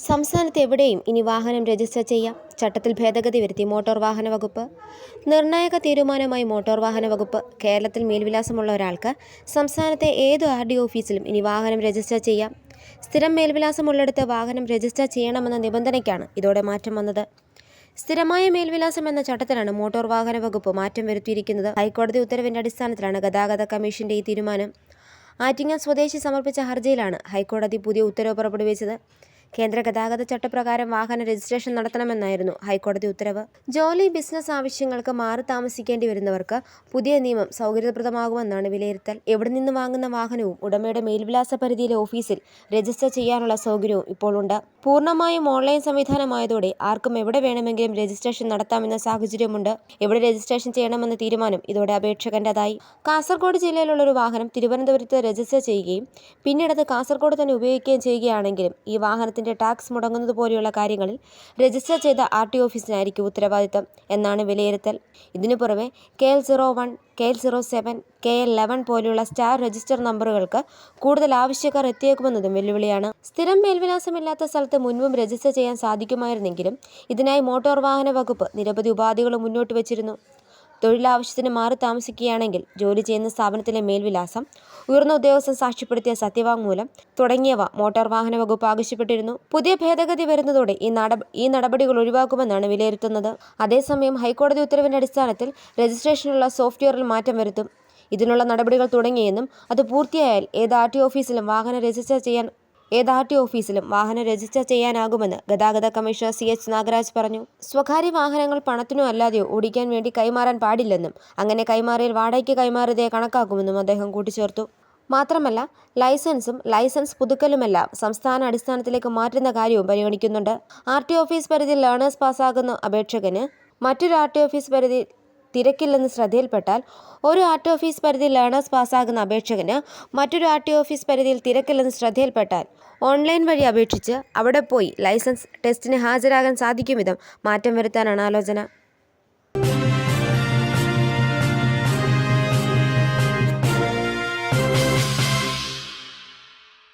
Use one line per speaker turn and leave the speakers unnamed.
സംസ്ഥാനത്ത് എവിടെയും ഇനി വാഹനം രജിസ്റ്റർ ചെയ്യാം. ചട്ടത്തിൽ ഭേദഗതി വരുത്തി മോട്ടോർ വാഹന വകുപ്പ്. നിർണായക തീരുമാനമായി മോട്ടോർ വാഹന വകുപ്പ്. കേരളത്തിൽ മേൽവിലാസമുള്ള ഒരാൾക്ക് സംസ്ഥാനത്തെ ഏതു RDO ഓഫീസിലും ഇനി വാഹനം രജിസ്റ്റർ ചെയ്യാം. സ്ഥിരം മേൽവിലാസമുള്ളിടത്ത് വാഹനം രജിസ്റ്റർ ചെയ്യണമെന്ന നിബന്ധനയ്ക്കാണ് ഇതോടെ മാറ്റം വന്നത്. സ്ഥിരമായ മേൽവിലാസം എന്ന ചട്ടത്തിലാണ് മോട്ടോർ വാഹന വകുപ്പ് മാറ്റം വരുത്തിയിരിക്കുന്നത്. ഹൈക്കോടതി ഉത്തരവിന്റെ അടിസ്ഥാനത്തിലാണ് ഗതാഗത കമ്മീഷന്റെ ഈ തീരുമാനം. ആറ്റിങ്ങൽ സ്വദേശി സമർപ്പിച്ച ഹർജിയിലാണ് ഹൈക്കോടതി പുതിയ ഉത്തരവ് പുറപ്പെടുവിച്ചത്. കേന്ദ്ര ഗതാഗത ചട്ടപ്രകാരം വാഹന രജിസ്ട്രേഷൻ നടത്തണമെന്നായിരുന്നു ഹൈക്കോടതി ഉത്തരവ്. ജോലി, ബിസിനസ് ആവശ്യങ്ങൾക്ക് മാറി താമസിക്കേണ്ടി വരുന്നവർക്ക് പുതിയ നിയമം സൗകര്യപ്രദമാകുമെന്നാണ് വിലയിരുത്തൽ. എവിടെ നിന്ന് വാങ്ങുന്ന വാഹനവും ഉടമയുടെ മേൽവിലാസ പരിധിയിലെ ഓഫീസിൽ രജിസ്റ്റർ ചെയ്യാനുള്ള സൗകര്യവും ഇപ്പോൾ ഉണ്ട്. പൂർണ്ണമായും ഓൺലൈൻ സംവിധാനമായതോടെ ആർക്കും എവിടെ വേണമെങ്കിലും രജിസ്ട്രേഷൻ നടത്താമെന്ന സാഹചര്യമുണ്ട്. എവിടെ രജിസ്ട്രേഷൻ ചെയ്യണമെന്ന തീരുമാനം ഇതോടെ അപേക്ഷകന്റേതായി. കാസർഗോഡ് ജില്ലയിലുള്ള ഒരു വാഹനം തിരുവനന്തപുരത്ത് രജിസ്റ്റർ ചെയ്യുകയും പിന്നീട് കാസർഗോഡ് തന്നെ ഉപയോഗിക്കുകയും ചെയ്യുകയാണെങ്കിലും ഈ വാഹനത്തിന്റെ ടാക്സ് മുടങ്ങുന്നത് പോലെയുള്ള കാര്യങ്ങളിൽ രജിസ്റ്റർ ചെയ്ത RTO ഓഫീസിനായിരിക്കും ഉത്തരവാദിത്തം എന്നാണ് വിലയിരുത്തൽ. ഇതിനു പുറമെ KL01, KL07, KL11 പോലെയുള്ള സ്റ്റാർ രജിസ്റ്റർ നമ്പറുകൾക്ക് കൂടുതൽ ആവശ്യക്കാർ എത്തിയേക്കുമെന്നതും വെല്ലുവിളിയാണ്. സ്ഥിരം മേൽവിലാസമില്ലാത്ത സ്ഥലത്ത് മുൻപും രജിസ്റ്റർ ചെയ്യാൻ സാധിക്കുമായിരുന്നെങ്കിലും ഇതിനായി മോട്ടോർ വാഹന വകുപ്പ് നിരവധി ഉപാധികളും മുന്നോട്ട് വച്ചിരുന്നു. തൊഴിലാവശ്യത്തിന് മാറി താമസിക്കുകയാണെങ്കിൽ ജോലി ചെയ്യുന്ന സ്ഥാപനത്തിലെ മേൽവിലാസം, ഉയർന്ന ഉദ്യോഗസ്ഥൻ സാക്ഷ്യപ്പെടുത്തിയ സത്യവാങ്മൂലം തുടങ്ങിയവ മോട്ടോർ വാഹന വകുപ്പ് ആവശ്യപ്പെട്ടിരുന്നു. പുതിയ ഭേദഗതി വരുന്നതോടെ ഈ നടപടികൾ ഒഴിവാക്കുമെന്നാണ് വിലയിരുത്തുന്നത്. അതേസമയം ഹൈക്കോടതി ഉത്തരവിന്റെ അടിസ്ഥാനത്തിൽ രജിസ്ട്രേഷനുള്ള സോഫ്റ്റ്വെയറിൽ മാറ്റം വരുത്തും. ഇതിനുള്ള നടപടികൾ തുടങ്ങിയെന്നും അത് പൂർത്തിയായാൽ ഏത് RTO ഓഫീസിലും വാഹനം രജിസ്റ്റർ ചെയ്യാനാകുമെന്ന് ഗതാഗത കമ്മീഷണർ CH നാഗരാജ് പറഞ്ഞു. സ്വകാര്യ വാഹനങ്ങൾ പണത്തിനോ അല്ലാതെയോ ഓടിക്കാൻ വേണ്ടി കൈമാറാൻ പാടില്ലെന്നും അങ്ങനെ കൈമാറിയാൽ വാടകയ്ക്ക് കൈമാറിയതേ കണക്കാക്കുമെന്നും അദ്ദേഹം കൂട്ടിച്ചേർത്തു. മാത്രമല്ല ലൈസൻസ് പുതുക്കലുമെല്ലാം സംസ്ഥാന അടിസ്ഥാനത്തിലേക്ക് മാറ്റുന്ന കാര്യവും പരിഗണിക്കുന്നുണ്ട്. RTO ഓഫീസ് പരിധിയിൽ ലേണേഴ്സ് പാസ്സാകുന്ന അപേക്ഷകന് മറ്റൊരു RTO ഓഫീസ് പരിധി തിരക്കില്ലെന്ന് ശ്രദ്ധയിൽപ്പെട്ടാൽ ഒരു RTO ഓഫീസ് പരിധിയിൽ ലേണേഴ്സ് പാസ്സാകുന്ന അപേക്ഷകന് മറ്റൊരു RTO ഓഫീസ് പരിധിയിൽ തിരക്കില്ലെന്ന് ശ്രദ്ധയിൽപ്പെട്ടാൽ ഓൺലൈൻ വഴി അപേക്ഷിച്ച് അവിടെ പോയി ലൈസൻസ് ടെസ്റ്റിന് ഹാജരാകാൻ സാധിക്കും വിധം മാറ്റം വരുത്താനാണ് ആലോചന.